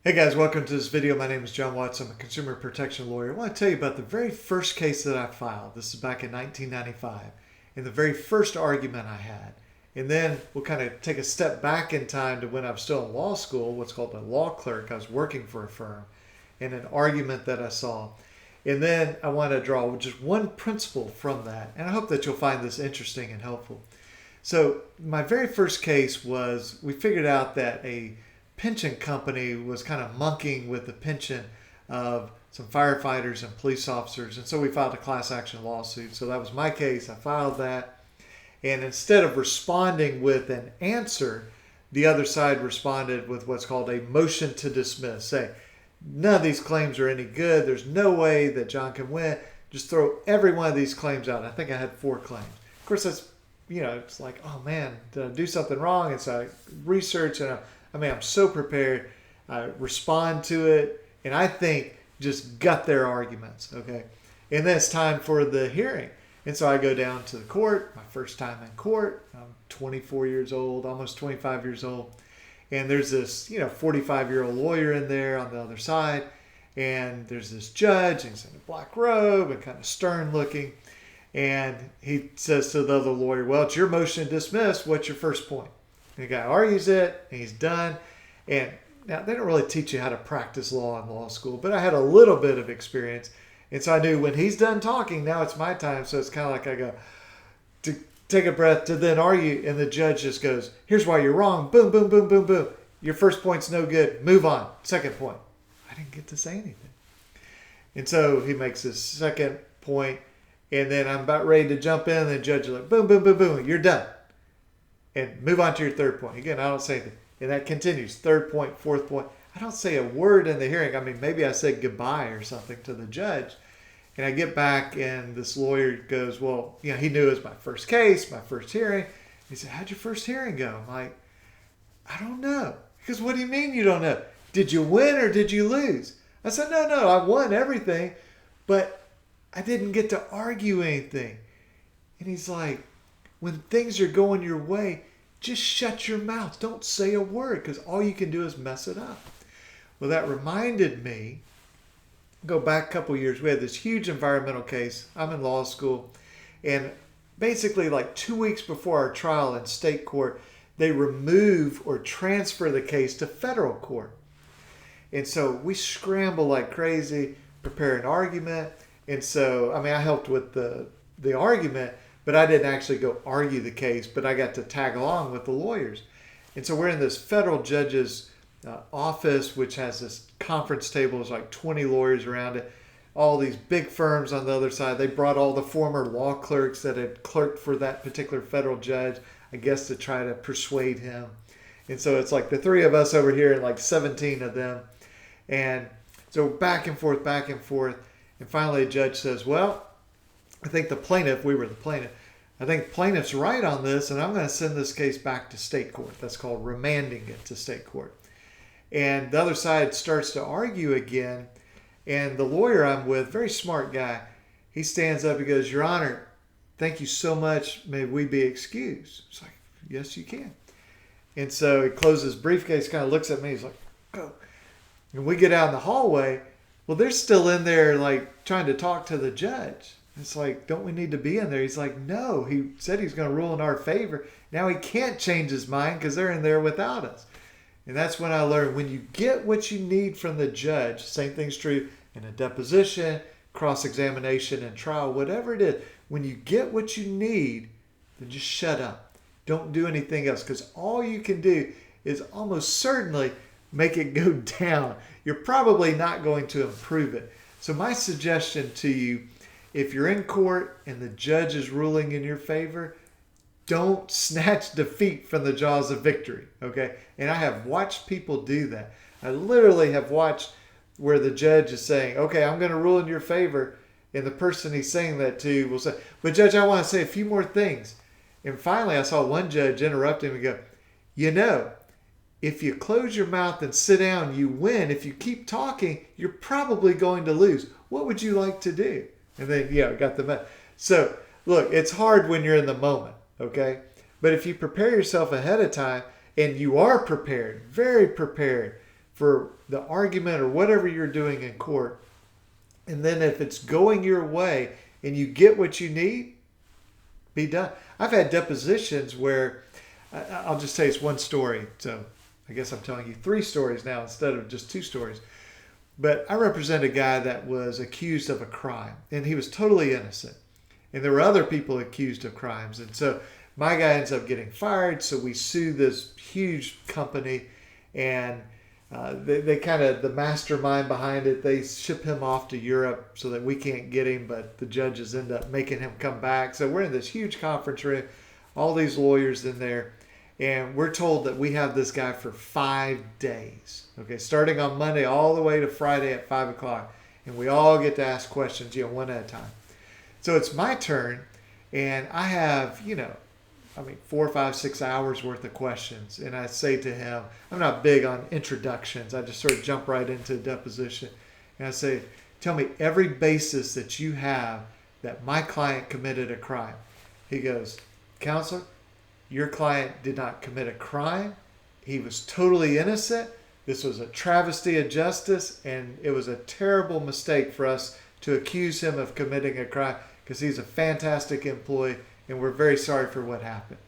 Hey guys, welcome to this video. My name is John Watts. I'm a consumer protection lawyer. I want to tell you about the very first case that I filed. This is back in 1995, and the very first argument I had. And then we'll kind of take a step back in time to when I was still in law school, what's called a law clerk. I was working for a firm, and an argument that I saw. And then I want to draw just one principle from that, and I hope that you'll find this interesting and helpful. So my very first case was we figured out that a pension company was kind of monkeying with the pension of some firefighters and police officers. And so we filed a class action lawsuit. So that was my case. I filed that. And instead of responding with an answer, the other side responded with what's called a motion to dismiss. Say, none of these claims are any good. There's no way that John can win. Just throw every one of these claims out. I think I had 4 claims. Of course, that's, it's like, oh man, did I do something wrong? And so I research and I'm so prepared. I respond to it, and I think just gut their arguments, okay? And then it's time for the hearing. And so I go down to the court, my first time in court. I'm 24 years old, almost 25 years old. And there's this, 45-year-old lawyer in there on the other side. And there's this judge, and he's in a black robe and kind of stern looking. And he says to the other lawyer, well, it's your motion to dismiss. What's your first point? The guy argues it, and he's done. And now they don't really teach you how to practice law in law school, but I had a little bit of experience. And so I knew when he's done talking, now it's my time. So it's kind of like I go to take a breath to then argue. And the judge just goes, here's why you're wrong. Boom, boom, boom, boom, boom. Your first point's no good. Move on. Second point. I didn't get to say anything. And so he makes his second point, and then I'm about ready to jump in. And the judge is like, boom, boom, boom, boom. You're done. And move on to your third point. Again, I don't say anything. And that continues. Third point, fourth point. I don't say a word in the hearing. Maybe I said goodbye or something to the judge. And I get back, and this lawyer goes, well, he knew it was my first case, my first hearing. He said, how'd your first hearing go? I'm like, I don't know. He goes, what do you mean you don't know? Did you win or did you lose? I said, no, I won everything, but I didn't get to argue anything. And he's like, when things are going your way, just shut your mouth. Don't say a word, because all you can do is mess it up. Well, that reminded me, go back a couple years, we had this huge environmental case. I'm in law school, and basically like 2 weeks before our trial in state court, they remove or transfer the case to federal court. And so we scramble like crazy, prepare an argument. And so, I helped with the argument, but I didn't actually go argue the case, but I got to tag along with the lawyers. And so we're in this federal judge's office, which has this conference table. There's like 20 lawyers around it. All these big firms on the other side. They brought all the former law clerks that had clerked for that particular federal judge, I guess, to try to persuade him. And so it's like the 3 of us over here and like 17 of them. And so back and forth, back and forth. And finally a judge says, well, I think the plaintiff, we were the plaintiff, I think plaintiff's right on this, and I'm going to send this case back to state court. That's called remanding it to state court. And the other side starts to argue again, and the lawyer I'm with, very smart guy, he stands up, he goes, Your Honor, thank you so much. May we be excused? It's like, yes, you can. And so he closes his briefcase, kind of looks at me, he's like, go. And we get out in the hallway. Well, they're still in there, like, trying to talk to the judge. It's like, don't we need to be in there? He's like, no, he said he's going to rule in our favor. Now he can't change his mind because they're in there without us. And that's when I learned when you get what you need from the judge, same thing's true in a deposition, cross-examination, and trial, whatever it is, when you get what you need, then just shut up. Don't do anything else, because all you can do is almost certainly make it go down. You're probably not going to improve it. So my suggestion to you, if you're in court and the judge is ruling in your favor, don't snatch defeat from the jaws of victory, okay? And I have watched people do that. I literally have watched where the judge is saying, okay, I'm going to rule in your favor, and the person he's saying that to will say, but judge, I want to say a few more things. And finally, I saw one judge interrupt him and go, if you close your mouth and sit down, you win. If you keep talking, you're probably going to lose. What would you like to do? And then, got the message. So, look, it's hard when you're in the moment, okay? But if you prepare yourself ahead of time, and you are prepared, very prepared for the argument or whatever you're doing in court. And then if it's going your way and you get what you need, be done. I've had depositions where, I'll just say it's one story. So I guess I'm telling you 3 stories now instead of just 2 stories. But I represent a guy that was accused of a crime, and he was totally innocent. And there were other people accused of crimes. And so my guy ends up getting fired. So we sue this huge company, and they kind of, the mastermind behind it, they ship him off to Europe so that we can't get him, but the judges end up making him come back. So we're in this huge conference room, all these lawyers in there, and we're told that we have this guy for 5 days, okay, starting on Monday all the way to Friday at 5 o'clock. And we all get to ask questions, one at a time. So it's my turn, and I have, 4, 5, 6 hours worth of questions. And I say to him, I'm not big on introductions. I just sort of jump right into deposition. And I say, tell me every basis that you have that my client committed a crime. He goes, Counselor, your client did not commit a crime. He was totally innocent. This was a travesty of justice, and it was a terrible mistake for us to accuse him of committing a crime because he's a fantastic employee, and we're very sorry for what happened.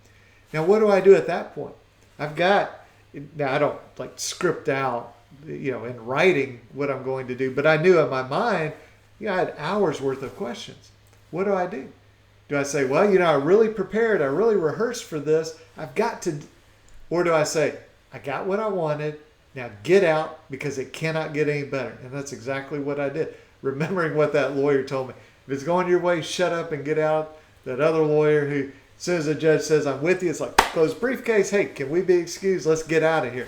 Now, what do I do at that point? Now I don't script out, in writing what I'm going to do, but I knew in my mind, I had hours worth of questions. What do I do? Do I say, well, I really prepared, I really rehearsed for this, or do I say, I got what I wanted, now get out because it cannot get any better? And that's exactly what I did. Remembering what that lawyer told me. If it's going your way, shut up and get out. That other lawyer who, as soon as the judge says, I'm with you, it's like, close briefcase. Hey, can we be excused? Let's get out of here.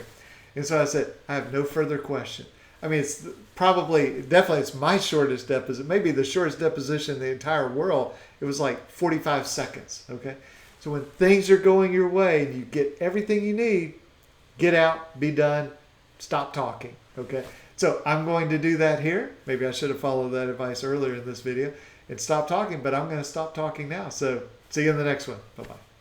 And so I said, I have no further question. I mean, it's my shortest deposition, maybe the shortest deposition in the entire world. It was like 45 seconds, okay? So when things are going your way and you get everything you need, get out, be done, stop talking, okay? So I'm going to do that here. Maybe I should have followed that advice earlier in this video and stop talking, but I'm going to stop talking now. So see you in the next one. Bye-bye.